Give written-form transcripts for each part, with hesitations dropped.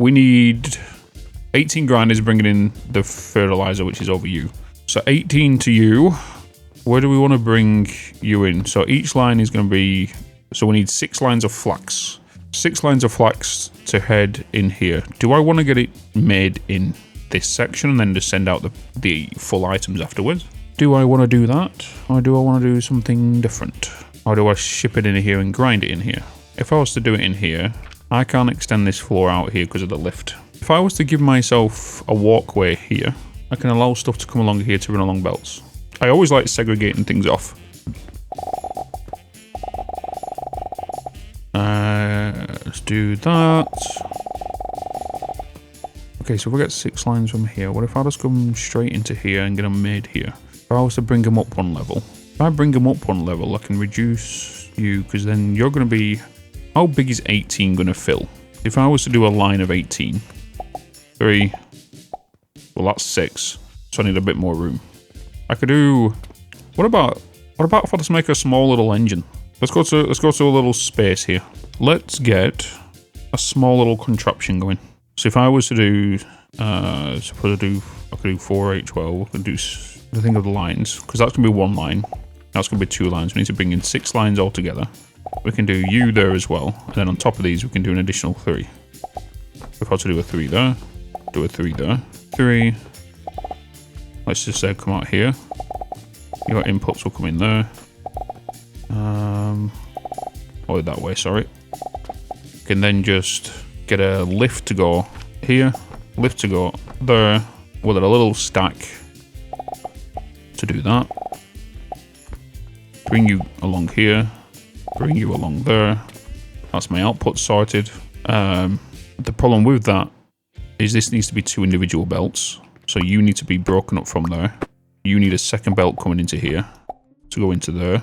we need 18 grinders bringing in the fertilizer, which is over you. So 18 to you. Where do we want to bring you in? So each line is going to be... So we need 6 lines of flax. 6 lines of flax to head in here. Do I want to get it made in this section and then just send out the full items afterwards? Do I want to do that? Or do I want to do something different? Or do I ship it in here and grind it in here? If I was to do it in here, I can't extend this floor out here because of the lift. If I was to give myself a walkway here, I can allow stuff to come along here to run along belts. I always like segregating things off. Let's do that. Okay, so we get 6 lines from here. What if I just come straight into here and get them made here? If I was to bring them up 1 level. If I bring them up 1 level, I can reduce you, because then you're going to be... How big is 18 going to fill? If I was to do a line of 18... 3... Well, that's 6. So I need a bit more room. I could do... What about if I just make a small little engine? Let's go to a little space here. Let's get a small little contraption going. So if I was to do, I could do 4, 8, 12. I could do the thing of the lines, because that's gonna be 1 line. That's gonna be 2 lines. We need to bring in 6 lines altogether. We can do you there as well, and then on top of these we can do an additional 3. If I was to do a 3 there, do a 3 there, 3. Let's just say come out here. Your inputs will come in there. Or that way, sorry. You can then just get a lift to go here, lift to go there, with a little stack to do that. Bring you along here, bring you along there. That's my output sorted. The problem with that is this needs to be 2 individual belts. So you need to be broken up from there. You need a second belt coming into here to go into there.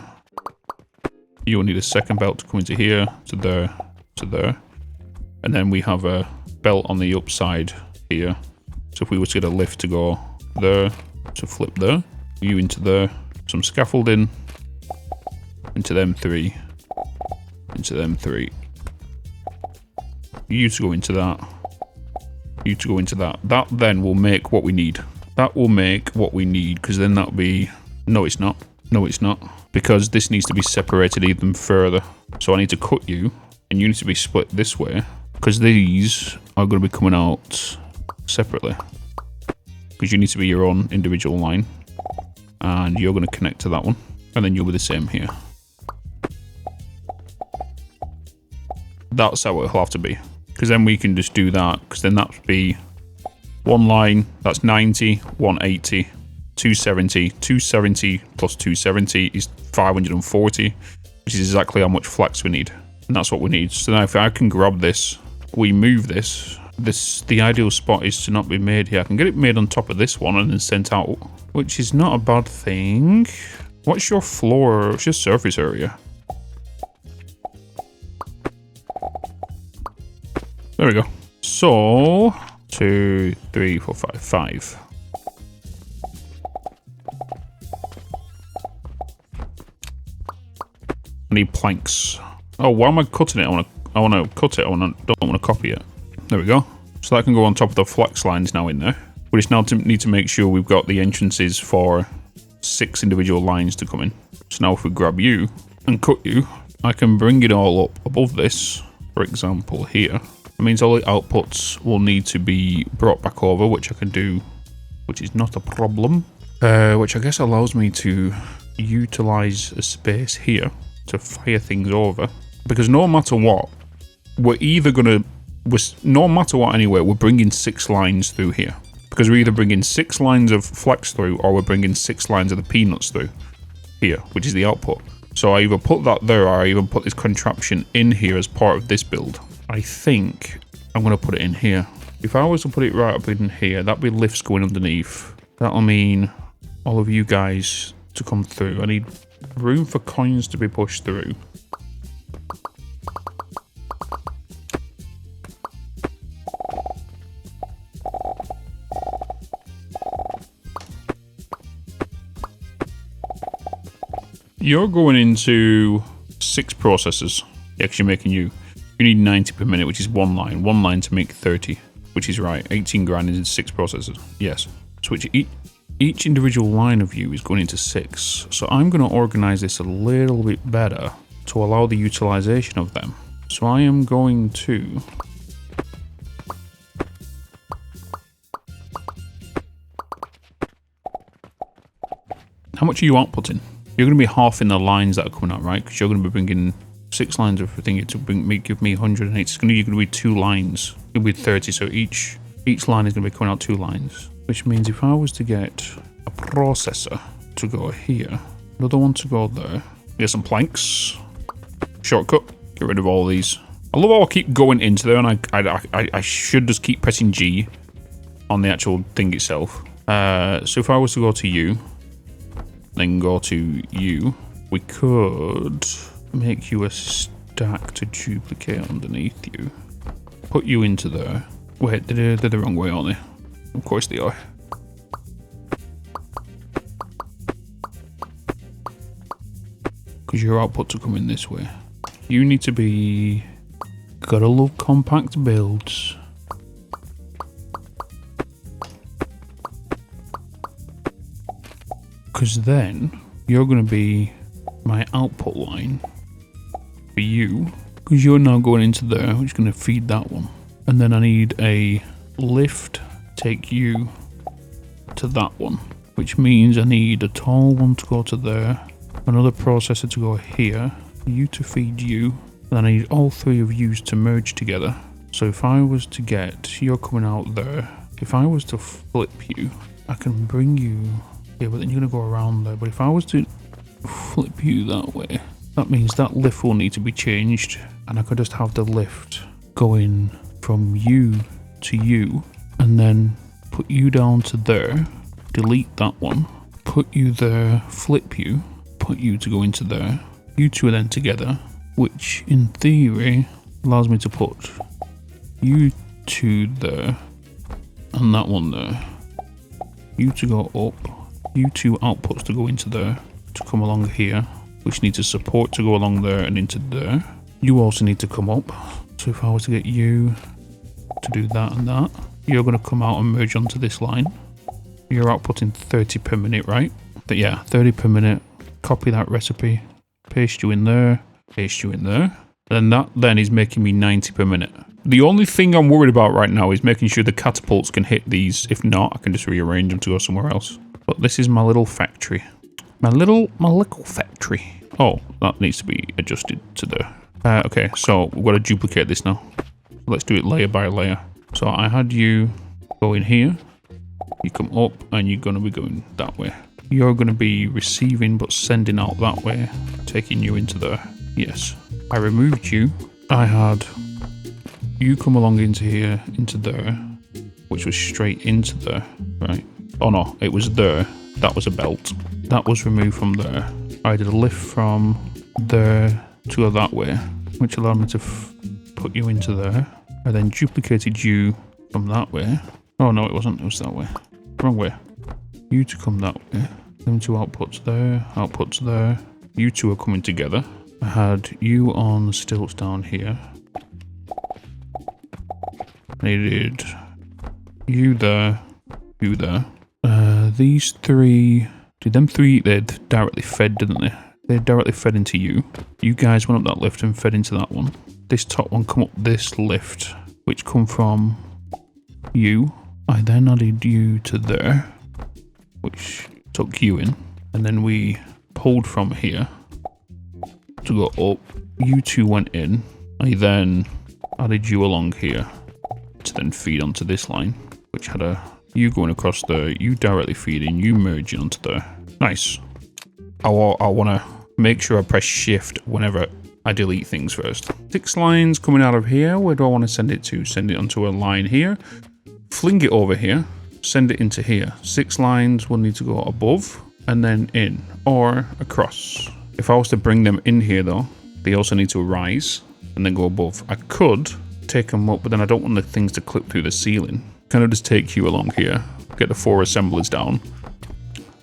You'll need a second belt to come into here, to there, to there. And then we have a belt on the upside here. So if we were to get a lift to go there, to flip there, you into there, some scaffolding, into them 3, into them 3. You to go into that, you to go into that. That then will make what we need. That will make what we need, because then that'll be... No, it's not. No, it's not. Because this needs to be separated even further. So I need to cut you, and you need to be split this way, because these are going to be coming out separately. Because you need to be your own individual line, and you're going to connect to that one, and then you'll be the same here. That's how it'll have to be, because then we can just do that, because then that'd be 1 line, that's 90, 180, 270, 270 plus 270 is 540, which is exactly how much flax we need. And that's what we need. So now if I can grab this, we move this, the ideal spot is to not be made here. I can get it made on top of this one and then sent out, which is not a bad thing. What's your floor, what's your surface area? There we go. So, 2, 3, 4, 5, 5. I need planks. Oh, why am I cutting it? I want to cut it. Don't want to copy it. There we go. So that can go on top of the flax lines now in there. We just now need to make sure we've got the entrances for 6 individual lines to come in. So now if we grab you and cut you, I can bring it all up above this, for example, here. It means all the outputs will need to be brought back over, which I can do, which is not a problem. Which I guess allows me to utilize a space here to fire things over. Because no matter what, we're either going to, no matter what anyway, we're bringing 6 lines through here. Because we're either bringing 6 lines of flax through, or we're bringing 6 lines of the peanuts through here, which is the output. So I either put that there, or I even put this contraption in here as part of this build. I think I'm going to put it in here. If I was to put it right up in here, that'd be lifts going underneath. That'll mean all of you guys to come through. I need room for coins to be pushed through. You're going into 6 processors. Actually making you. You need 90 per minute, which is 1 line. 1 line to make 30. which is right. 18 grinding into 6 processors. Yes. Switch each individual line of you is going into 6. So I'm going to organize this a little bit better to allow the utilization of them. So I am going to how much are you outputting? You're going to be half in the lines that are coming out, right? Because you're going to be bringing 6 lines of everything to give me 108. You're going to be 2 lines. It'll be 30. So each line is going to be coming out 2 lines, which means if I was to get a processor to go here, another one to go there, get some planks, shortcut, get rid of all these. I love how I keep going into there, and I should just keep pressing G on the actual thing itself. So if I was to go to you, then go to you, we could make you a stack to duplicate underneath you. Put you into there. Wait, they're the wrong way, aren't they? Of course they are. Because your output to come in this way. You need to be... Gotta love compact builds. Because then you're going to be my output line for you. Because you're now going into there, which is going to feed that one. And then I need a lift, take you to that one. Which means I need a tall one to go to there. Another processor to go here. You to feed you. And then I need all 3 of yous to merge together. So if I was to get, you're coming out there. If I was to flip you, I can bring you... Yeah, but then you're going to go around there. But if I was to flip you that way, that means that lift will need to be changed. And I could just have the lift going from you to you. And then put you down to there. Delete that one. Put you there, flip you. Put you to go into there. You 2 are then together. Which, in theory, allows me to put you 2 there. And that one there. You to go up. You 2 outputs to go into there, to come along here, which needs a support to go along there and into there. You also need to come up. So if I was to get you to do that and that, you're going to come out and merge onto this line. You're outputting 30 per minute, right? But yeah, 30 per minute. Copy that recipe, paste you in there, paste you in there. And that then is making me 90 per minute. The only thing I'm worried about right now is making sure the catapults can hit these. If not, I can just rearrange them to go somewhere else. But this is my little factory. My little factory. Oh, that needs to be adjusted to there. Okay, so we've got to duplicate this now. Let's do it layer by layer. So I had you go in here. You come up and you're going to be going that way. You're going to be receiving but sending out that way. Taking you into there. Yes. I removed you. I had you come along into here, into there. Which was straight into there, right? Oh no, it was there. That was a belt. That was removed from there. I did a lift from there to that way, which allowed me to put you into there. I then duplicated you from that way. Oh no, it wasn't. It was that way. Wrong way. You to come that way. Them 2 outputs there. You 2 are coming together. I had you on stilts down here. I needed you there, you there. These 3, did them 3, they'd directly fed, didn't they? They directly fed into you. You guys went up that lift and fed into that one. This top one come up this lift, which come from you. I then added you to there, which took you in. And then we pulled from here to go up. You 2 went in. I then added you along here to then feed onto this line, which had a you going across there, you directly feeding, you merging onto there. Nice. I want to make sure I press shift whenever I delete things first. 6 lines coming out of here. Where do I want to send it to? Send it onto a line here. Fling it over here. Send it into here. 6 lines will need to go above and then in or across. If I was to bring them in here though, they also need to rise and then go above. I could take them up, but then I don't want the things to clip through the ceiling. Kind of just take you along here, get the 4 assemblers down.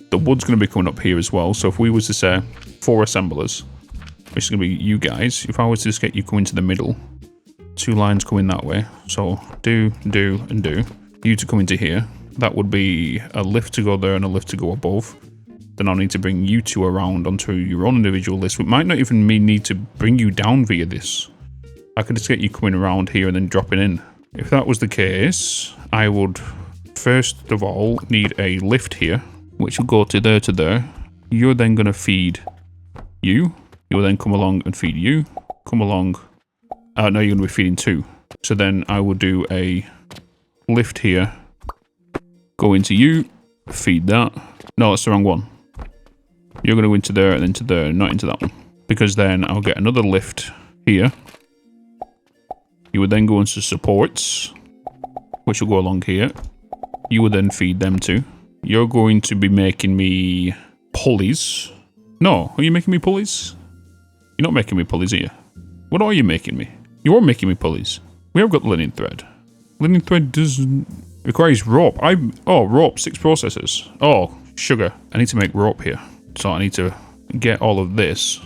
The wood's going to be coming up here as well, so if we was to say 4 assemblers, which is going to be you guys, if I was to just get you coming to the middle, 2 lines coming that way. So do, and do. You to come into here. That would be a lift to go there and a lift to go above. Then I'll need to bring you 2 around onto your own individual list. It might not even need to bring you down via this. I could just get you coming around here and then dropping in. If that was the case, I would first of all need a lift here, which will go to there. You're then going to feed you. You'll then come along and feed you. Come along. No, you're going to be feeding 2. So then I will do a lift here. Go into you. Feed that. No, that's the wrong one. You're going to go into there and then to there, not into that one. Because then I'll get another lift here. You would then go into supports, which will go along here. You would then feed them 2. You're going to be making me pulleys. No, are you making me pulleys? You're not making me pulleys, are you? What are you making me? You are making me pulleys. We have got linen thread. Linen thread requires rope. Rope, 6 processors. Oh, sugar. I need to make rope here. So I need to get all of this.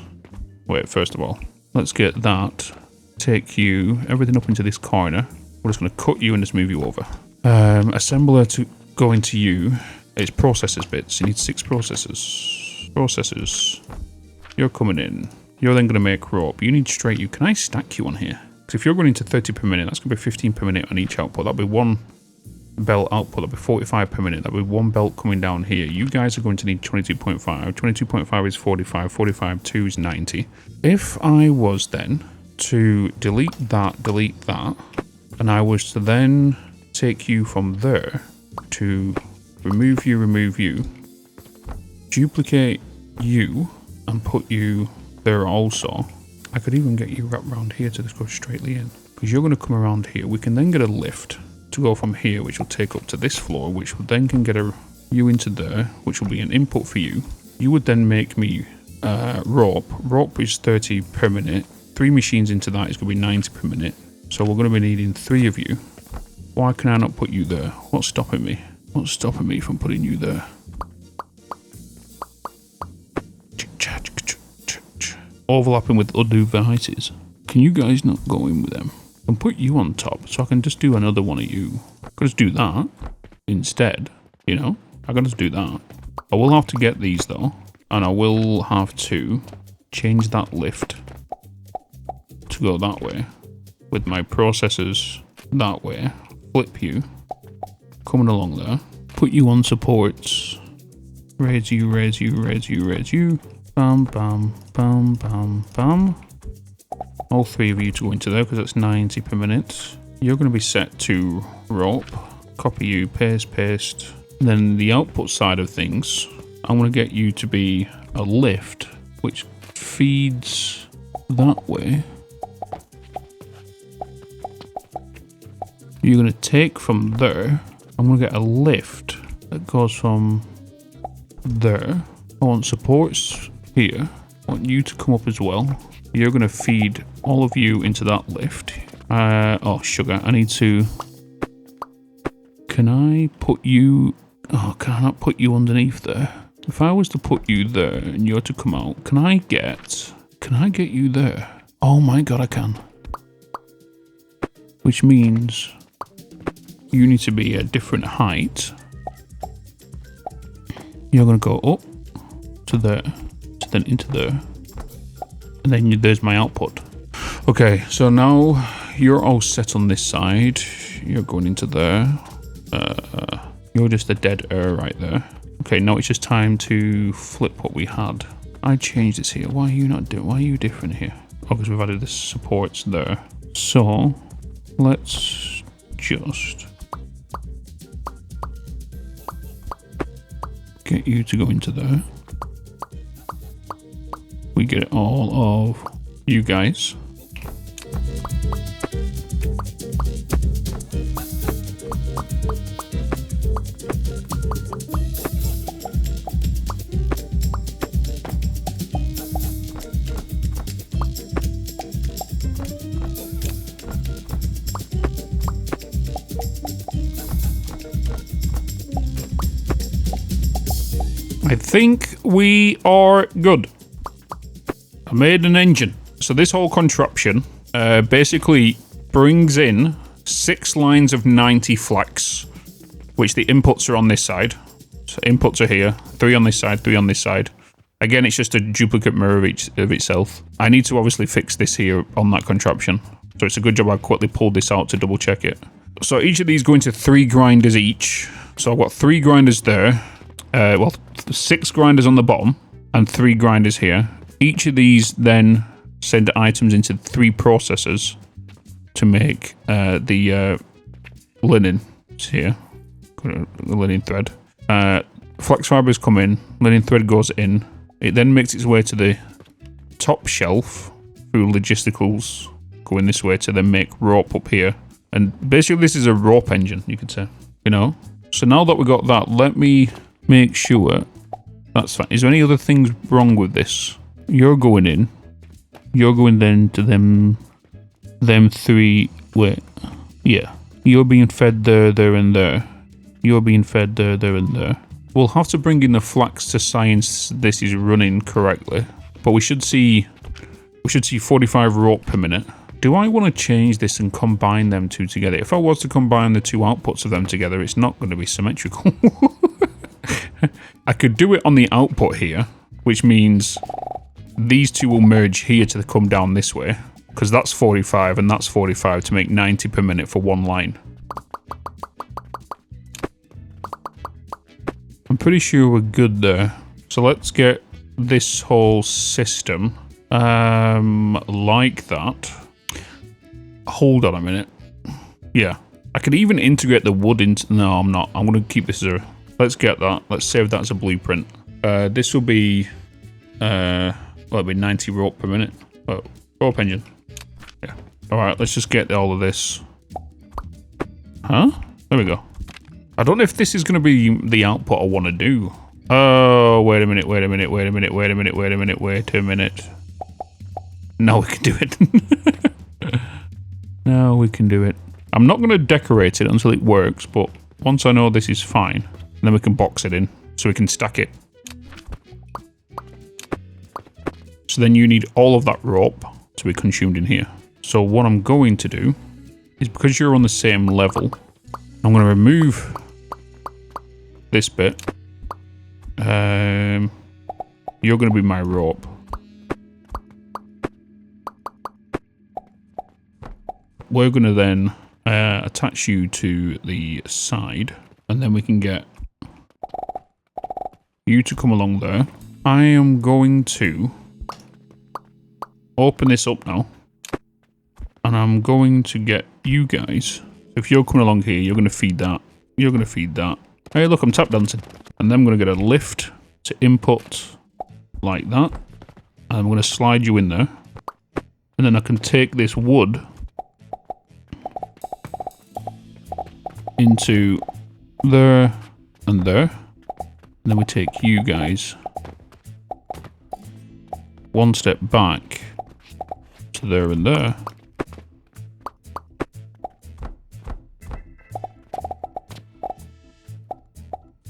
Wait, first of all, let's get that. Take you, everything up into this corner. We're just going to cut you and just move you over. Assembler to go into you. It's processors bits. You need 6 processors. Processors. You're coming in. You're then going to make rope. You need straight you. Can I stack you on here? Because if you're going into 30 per minute, that's going to be 15 per minute on each output. That'll be 1 belt output. That'll be 45 per minute. That'll be 1 belt coming down here. You guys are going to need 22.5. 22.5 is 45. 45, 2 is 90. If I was then to delete that, and I was to then take you from there to remove you, duplicate you, and put you there also. I could even get you wrapped around here to just go straightly in. Because you're going to come around here. We can then get a lift to go from here, which will take up to this floor, which will then can get you into there, which will be an input for you. You would then make me rope. Rope is 30 per minute. 3 machines into that is going to be 90 per minute. So we're going to be needing 3 of you. Why can I not put you there? What's stopping me? What's stopping me from putting you there? Overlapping with other devices. Can you guys not go in with them? And put you on top so I can just do another one of you. I could just do that instead, you know? I can just do that. I will have to get these though. And I will have to change that lift to go that way. With my processors that way. Flip you. Coming along there. Put you on supports. Raise you. Bam, bam, bam, bam, bam. All 3 of you to go into there because that's 90 per minute. You're going to be set to rope. Copy you, paste. And then the output side of things, I'm going to get you to be a lift, which feeds that way. You're going to take from there. I'm going to get a lift that goes from there. I want supports here. I want you to come up as well. You're going to feed all of you into that lift. Oh, sugar. I need to... Can I put you... Oh, can I not put you underneath there? If I was to put you there and you're to come out, can I get you there? Oh my god, I can. Which means you need to be a different height. You're going to go up to there, to then into there. And then there's my output. Okay, so now you're all set on this side. You're going into there. You're just a dead air right there. Okay, now it's just time to flip what we had. I changed this here. Why are you not doing? Why are you different here? Oh, because we've added the supports there. So let's just get you to go into there. We get all of you guys. I think we are good. I made an engine. So this whole contraption, basically brings in 6 lines of 90 flax, which the inputs are on this side. So inputs are here, 3 on this side, 3 on this side. Again, it's just a duplicate mirror of itself. I need to obviously fix this here on that contraption. So it's a good job I quickly pulled this out to double check it. So each of these go into 3 grinders each. So I've got 3 grinders there. Well, 6 grinders on the bottom and 3 grinders here. Each of these then send items into 3 processors to make the linen. It's here. The linen thread. Flax fibers come in. Linen thread goes in. It then makes its way to the top shelf through logisticals, going this way to then make rope up here. And basically this is a rope engine, you could say, you know? So now that we got that, let me make sure that's fine. Is there any other things wrong with this? You're going in. You're going then to them 3, wait, yeah. You're being fed there, there and there. You're being fed there, there and there. We'll have to bring in the flax to science this is running correctly. But we should see 45 rope per minute. Do I want to change this and combine them two together? If I was to combine the 2 outputs of them together, it's not going to be symmetrical. I could do it on the output here, which means these 2 will merge here to come down this way, because that's 45 and that's 45 to make 90 per minute for 1 line. I'm pretty sure we're good there. So let's get this whole system like that. Hold on a minute. Yeah, I could even integrate the wood into... No, I'm not. I'm going to keep this as a... Let's get that. Let's save that as a blueprint. This will be... well, it'll be 90 rope per minute. Oh, rope engine. Yeah. Alright, let's just get all of this. Huh? There we go. I don't know if this is going to be the output I want to do. Oh, wait a minute, wait a minute, wait a minute, wait a minute, wait a minute, wait a minute. Now we can do it. Now we can do it. I'm not going to decorate it until it works, but once I know this is fine, then we can box it in so we can stack it. So then you need all of that rope to be consumed in here. So what I'm going to do is, because you're on the same level, I'm going to remove this bit. You're going to be my rope. We're going to then attach you to the side, and then we can get you to come along there. I am going to open this up now, and I'm going to get you guys. If you're coming along here, you're going to feed that. You're going to feed that. Hey, look, I'm tap dancing. And then I'm going to get a lift to input like that. And I'm going to slide you in there. And then I can take this wood into there and there. And then we take you guys 1 step back to there and there.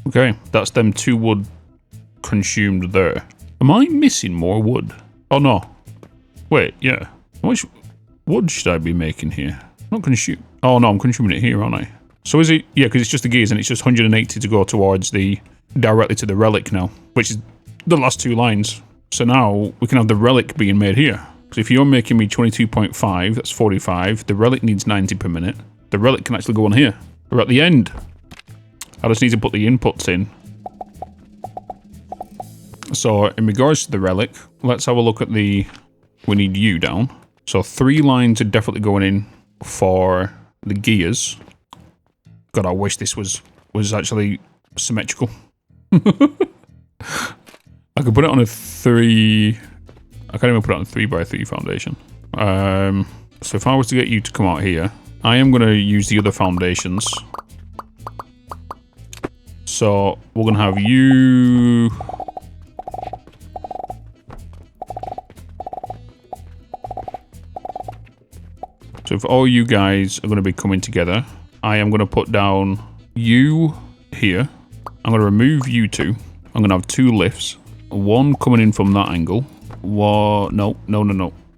Okay, that's them 2 wood consumed there. Am I missing more wood? Oh no. Wait, yeah. How much wood should I be making here? Not consume. Oh no, I'm consuming it here, aren't I? So is it? Yeah, because it's just the gears and it's just 180 to go towards the... directly to the relic now, which is the last 2 lines. So now we can have the relic being made here. Because if you're making me 22.5, that's 45. The relic needs 90 per minute. The relic can actually go on here. We're at the end. I just need to put the inputs in. So in regards to the relic, let's have a look at the... We need you down. So 3 lines are definitely going in for the gears. God, I wish this was actually symmetrical. I could put it on a 3... I can't even put it on a 3x3 foundation. So if I was to get you to come out here, I am going to use the other foundations. So we're going to have you... So if all you guys are going to be coming together, I am going to put down you here. I'm going to remove you 2. I'm going to have 2 lifts. 1 coming in from that angle. No.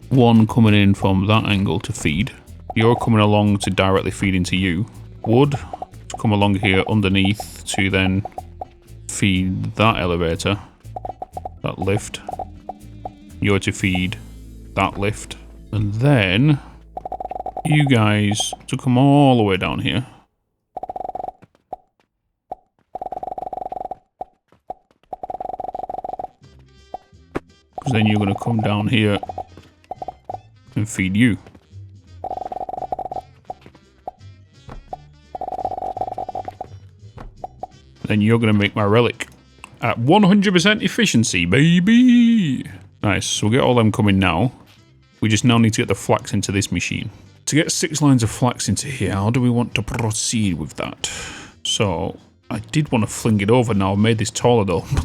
1 coming in from that angle to feed. You're coming along to directly feed into you. Wood to come along here underneath to then feed that elevator. That lift. You're to feed that lift. And then you guys to come all the way down here. Because then you're going to come down here and feed you. Then you're going to make my relic at 100% efficiency, baby. Nice, so we'll get all them coming now. We just now need to get the flax into this machine. To get 6 lines of flax into here, how do we want to proceed with that? So, I did want to fling it over now. I made this taller though, but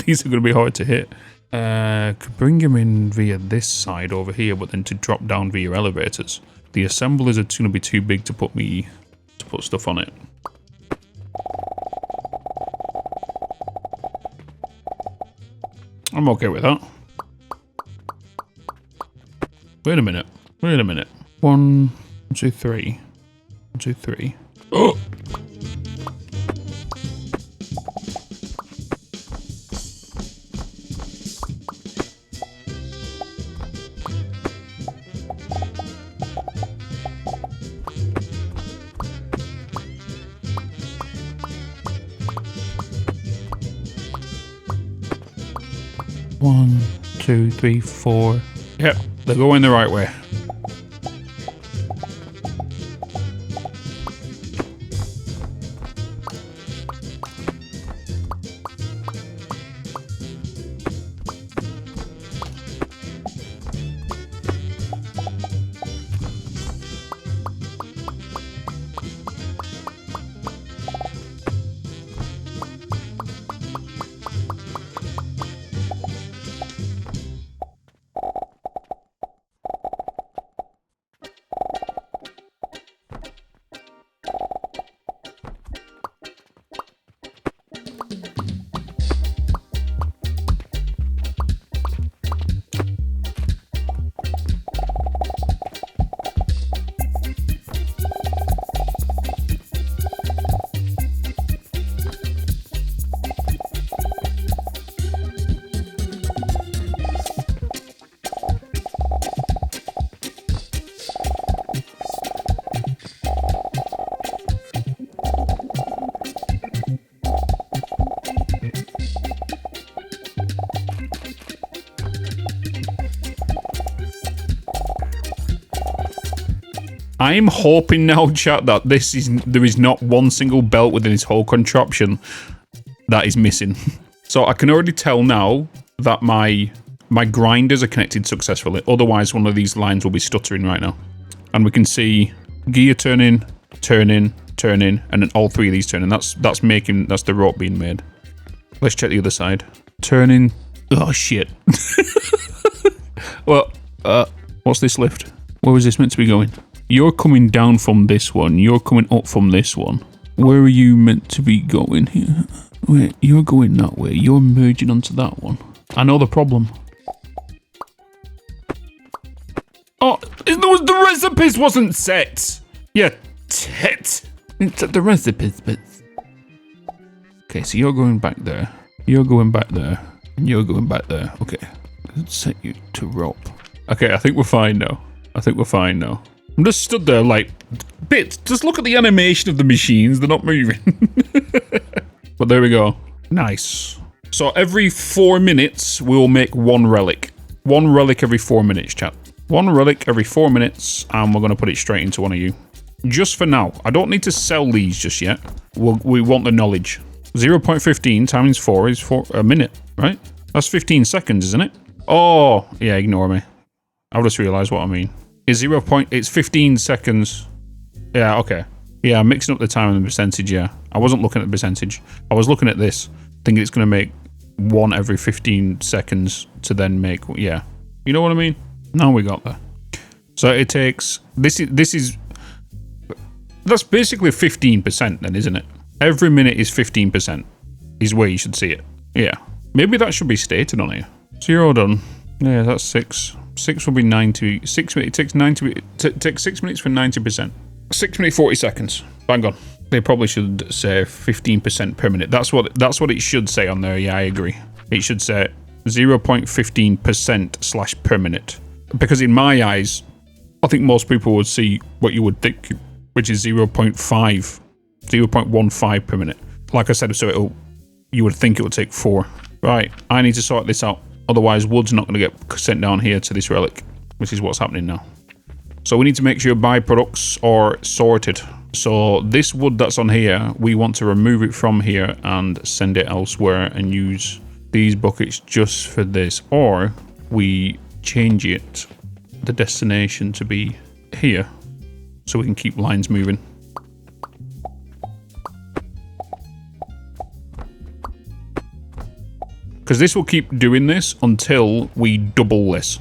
these are going to be hard to hit. Could bring him in via this side over here, but then to drop down via elevators. The assemblers are going to be too big to put stuff on it. I'm okay with that. Wait a minute. 1, 2, 3. 1, 2, 3. Oh! One, 2, 3, 4. Yep, they're going the right way. I'm hoping now, chat, that there is not one single belt within this whole contraption that is missing. So I can already tell now that my grinders are connected successfully. Otherwise, one of these lines will be stuttering right now. And we can see gear turning, and then all 3 of these turning. That's the rope being made. Let's check the other side. Turning. Oh shit. Well, what's this lift? Where was this meant to be going? You're coming down from this one. You're coming up from this one. Where are you meant to be going here? Wait, you're going that way. You're merging onto that one. I know the problem. Oh, the recipes wasn't set. Yeah, tit. The recipes bits. Okay, so you're going back there. You're going back there. And you're going back there. Okay, let's set you to rope. Okay, I think we're fine now. I'm just stood there like, Bitz, just look at the animation of the machines. They're not moving. But there we go. Nice. So every 4 minutes, we'll make 1 relic. 1 relic every 4 minutes, chat. 1 relic every 4 minutes, and we're going to put it straight into one of you. Just for now. I don't need to sell these just yet. We want the knowledge. 0.15 times 4 is a minute, right? That's 15 seconds, isn't it? Oh, yeah, ignore me. I've just realised what I mean. It's 15 seconds. Yeah, okay. Yeah, I'm mixing up the time and the percentage, yeah. I wasn't looking at the percentage. I was looking at this, thinking it's going to make 1 every 15 seconds to then make, yeah. You know what I mean? Now we got there. So it takes, that's basically 15% then, isn't it? Every minute is 15%, is where you should see it. Yeah. Maybe that should be stated on here. So you're all done. Yeah, that's 6. 6 will be 90. 6 minutes. It takes 90. Takes 6 minutes for 90%. 6 minutes 40 seconds. Bang on. They probably should say 15% per minute. That's what it should say on there. Yeah, I agree. It should say 0.15% / per minute. Because in my eyes, I think most people would see what you would think, which is 0.15 per minute. Like I said, so you would think it would take 4. Right, I need to sort this out. Otherwise, wood's not going to get sent down here to this relic, which is what's happening now. So we need to make sure byproducts are sorted. So this wood that's on here, we want to remove it from here and send it elsewhere and use these buckets just for this. Or we change it, the destination to be here, so we can keep lines moving. Because this will keep doing this until we double this.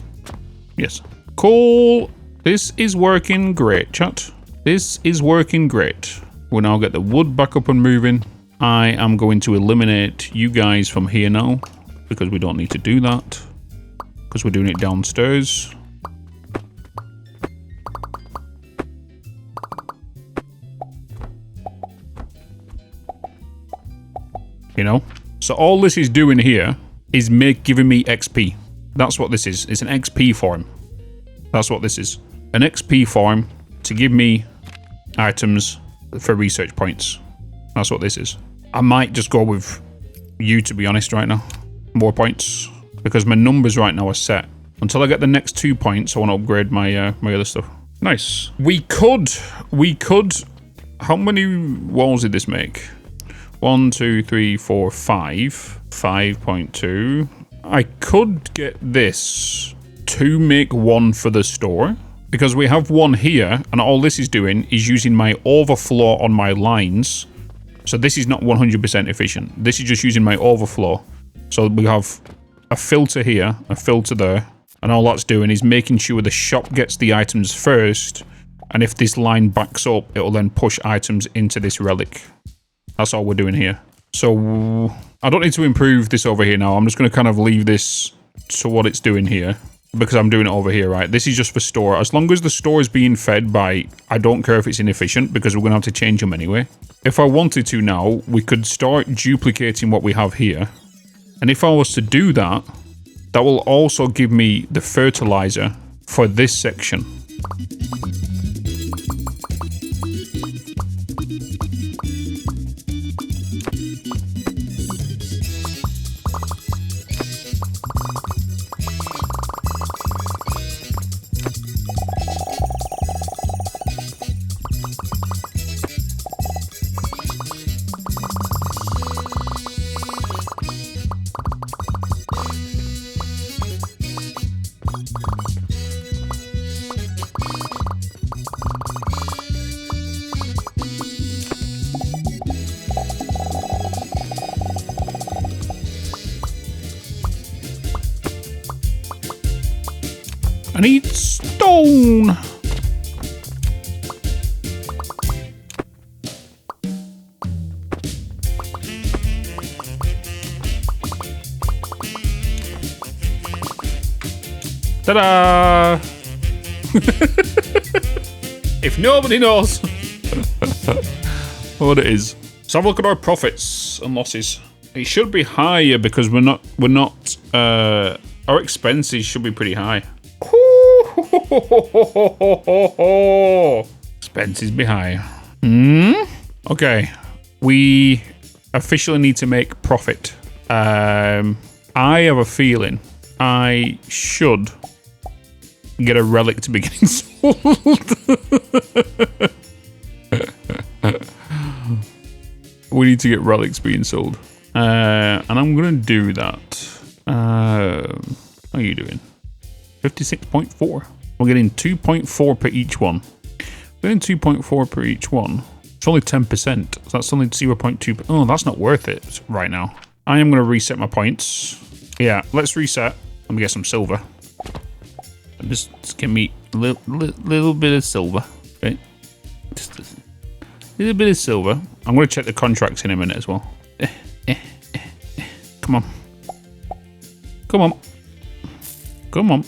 Yes. Cool. This is working great, chat. This is working great. We'll now get the wood back up and moving. I am going to eliminate you guys from here now, because we don't need to do that, because we're doing it downstairs. You know? So all this is doing here is giving me XP. That's what this is. It's an XP farm. That's what this is. An XP farm to give me items for research points. That's what this is. I might just go with you, to be honest, right now. More points. Because my numbers right now are set. Until I get the next 2 points, I want to upgrade my my other stuff. Nice. We could. How many walls did this make? 1, 2, 3, 4, 5. 5.2. I could get this to make 1 for the store. Because we have 1 here, and all this is doing is using my overflow on my lines. So this is not 100% efficient. This is just using my overflow. So we have a filter here, a filter there, and all that's doing is making sure the shop gets the items first, and if this line backs up, it will then push items into this relic. That's all we're doing here. So I don't need to improve this over here now. I'm just going to kind of leave this to what it's doing here, because I'm doing it over here, right? This is just for store. As long as the store is being fed by, I don't care if it's inefficient, because we're going to have to change them anyway. If I wanted to now, we could start duplicating what we have here. And if I was to do that, that will also give me the fertilizer for this section. I need stone. Ta-da! If nobody knows what it is. So have a look at our profits and losses. It should be higher because we're not our expenses should be pretty high. Expenses be high. Okay. We officially need to make profit. I have a feeling I should get a relic to be getting sold. We need to get relics being sold. And I'm going to do that. How are you doing? 56.4. We're getting 2.4 per each one. We're getting 2.4 per each one. It's only 10%. So that's only 0.2. Oh, that's not worth it right now. I am going to reset my points. Yeah, let's reset. Let me get some silver. Just give me a little bit of silver. Okay. Just a little bit of silver. I'm going to check the contracts in a minute as well. Come on. Come on. Come on.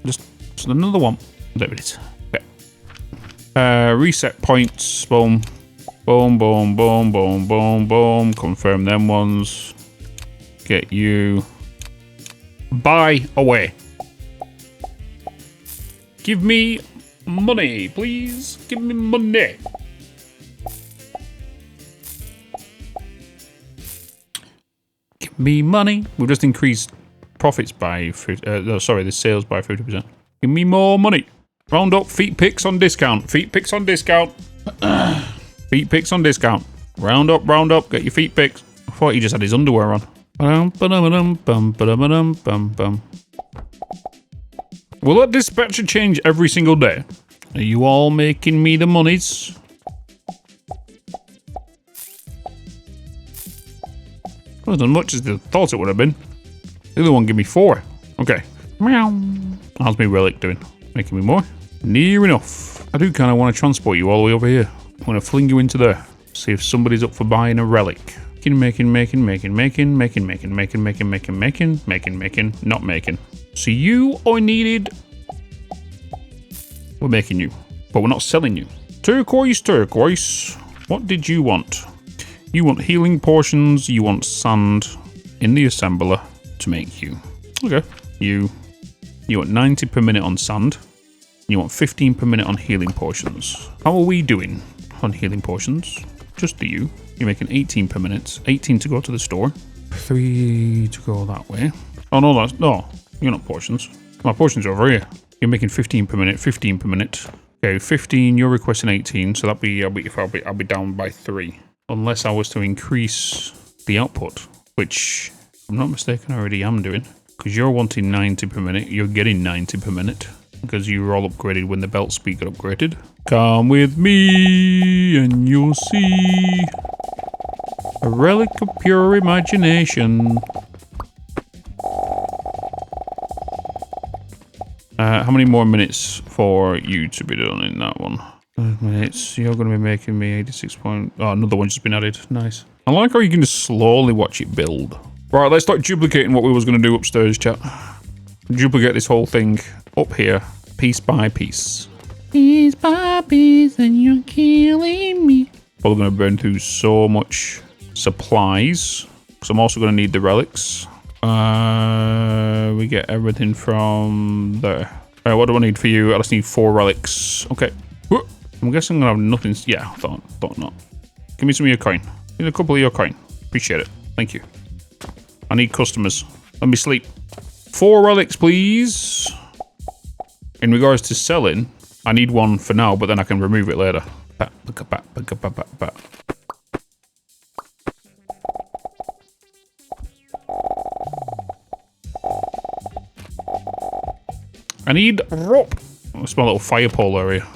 Just another one. There it is. Okay. Reset points. Boom. Boom, boom, boom, boom, boom, boom. Confirm them ones. Get you. Buy away. Give me money, please. Give me money. Give me money. We've just increased profits by the sales by 50%. Give me more money. Round up. Feet picks on discount. Feet picks on discount. Feet picks on discount. Round up, round up. Get your feet picks. I thought he just had his underwear on. Will that dispatcher change every single day? Are you all making me the monies? Not as much as I thought it would have been. The other one give me 4. Okay. Meow. How's my relic doing? Making me more? Near enough. I do kind of want to transport you all the way over here. I want to fling you into there. See if somebody's up for buying a relic. Making, not making. So you I needed. We're making you, but we're not selling you. Turquoise. What did you want? You want healing portions. You want sand in the assembler to make you. Okay. You want 90 per minute on sand. You want 15 per minute on healing portions. How are we doing on healing portions? Just the you. You're making 18 per minute. 18 to go to the store. 3 to go that way. Oh no, you're not portions. My portions are over here. You're making 15 per minute. 15 per minute. Okay, 15. You're requesting 18, so I'll be down by 3, unless I was to increase the output, which if I'm not mistaken, I already am doing. Because you're wanting 90 per minute. You're getting 90 per minute. Because you were all upgraded when the belt speed got upgraded. Come with me and you'll see a relic of pure imagination. How many more minutes for you to be done in that one? 5 minutes. You're going to be making me 86 point... Oh, another one's just been added. Nice. I like how you can just slowly watch it build. Right, let's start duplicating what we was going to do upstairs, chat. Duplicate this whole thing up here, piece by piece. Piece by piece, and you're killing me. Probably going to burn through so much supplies, because I'm also going to need the relics. We get everything from there. Alright, what do I need for you? I just need 4 relics. Okay. I'm guessing I'm going to have nothing. Yeah, thought not. Give me some of your coin. Give me a couple of your coin. Appreciate it. Thank you. I need customers. Let me sleep. 4 relics, please. In regards to selling, I need 1 for now, but then I can remove it later. I need rope. That's my little fire pole area.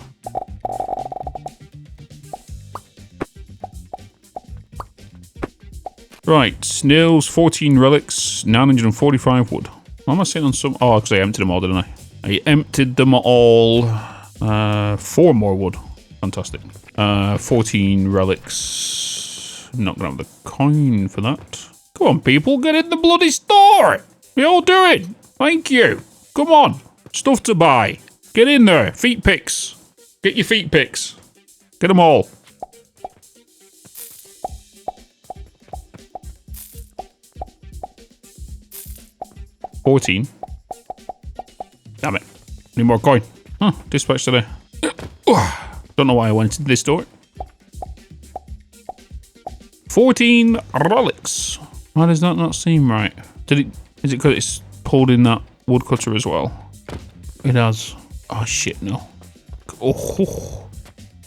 Right, snails, 14 relics, 945 wood. Why am I sitting on some? Oh, because I emptied them all, didn't I? I emptied them all. 4 more wood. Fantastic. 14 relics. Not gonna have the coin for that. Come on, people, get in the bloody store. We all do it. Thank you. Come on. Stuff to buy. Get in there. Feet picks. Get your feet picks. Get them all. $14. Damn it. Need more coin. Huh, dispatch today. Don't know why I went into this store. 14 relics. Why does that not seem right? Is it because it's pulled in that woodcutter as well? It has. Oh shit, no. Oh,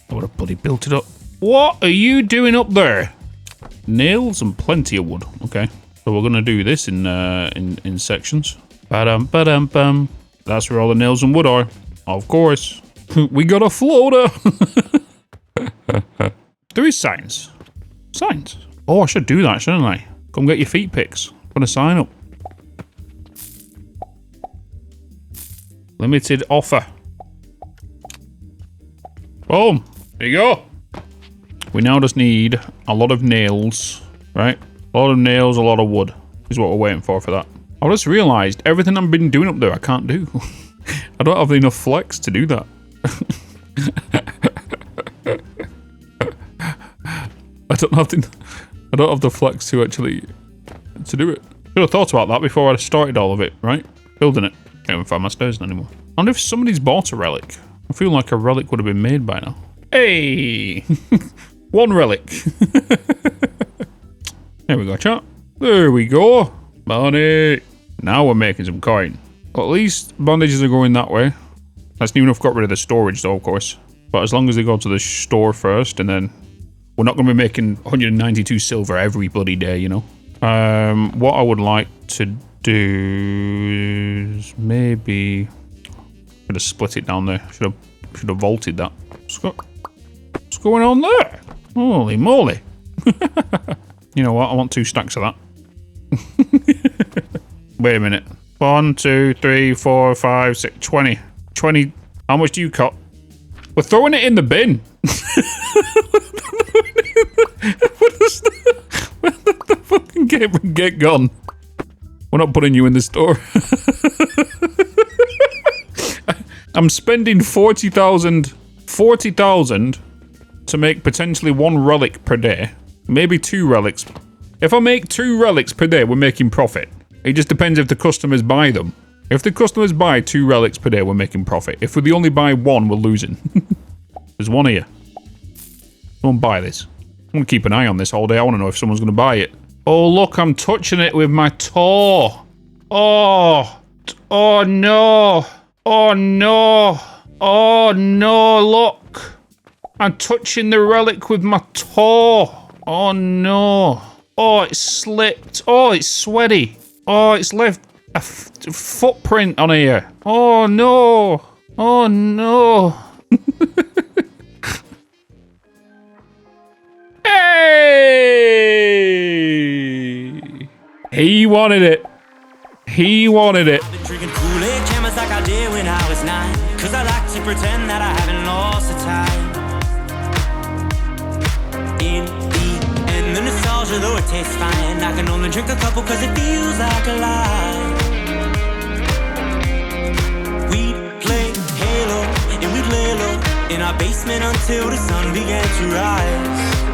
I would have bloody built it up. What are you doing up there? Nails and plenty of wood. Okay. So we're gonna do this in sections. Ba-dum. That's where all the nails and wood are. Of course. We got a floater. There is signs. Signs. Oh, I should do that, shouldn't I? Come get your feet picks. I'm gonna sign up. Limited offer. Boom. There you go. We now just need a lot of nails, right? A lot of nails, a lot of wood is what we're waiting for that. I just realized everything I've been doing up there I can't do. I don't have enough flex to do that. I don't have the flex to actually do it. Should have thought about that before I started all of it, right? Building it. Can't even find my stairs anymore. I wonder if somebody's bought a relic. I feel like a relic would have been made by now. Hey! 1 relic. There we go, chat. There we go. Money. Now we're making some coin. Well, at least bandages are going that way. That's new enough. Got rid of the storage though, of course. But as long as they go to the store first, and then we're not going to be making 192 silver every bloody day, you know. What I would like to do is maybe should have split it down there. Should have vaulted that. What's going on there? Holy moly! You know what? I want 2 stacks of that. Wait a minute. 1, 2, 3, 4, 5, 6, 20. 20. How much do you cut? We're throwing it in the bin. What the fucking get gone? We're not putting you in the store. I'm spending 40,000 to make potentially 1 relic per day. Maybe 2 relics. If I make 2 relics per day, we're making profit. It just depends if the customers buy them. If the customers buy 2 relics per day, we're making profit. If we only buy 1, we're losing. There's 1 here. Someone buy this. I'm gonna keep an eye on this all day. I wanna know if someone's gonna buy it. Oh look, I'm touching it with my toe. Oh. Oh no. Oh no. Oh no, look. I'm touching the relic with my toe. Oh no. Oh, it slipped. Oh, it's sweaty. Oh, it's left a footprint on here. Oh no. Oh no. Hey! He wanted it. He wanted it. I've been drinking Kool-Aid cameras like I did when I was 9. Cause I like to pretend that I haven't lost the time. In the end, the nostalgia, though it tastes fine, I can only drink a couple cause it feels like a lie. We'd play Halo and we'd lay low in our basement until the sun began to rise.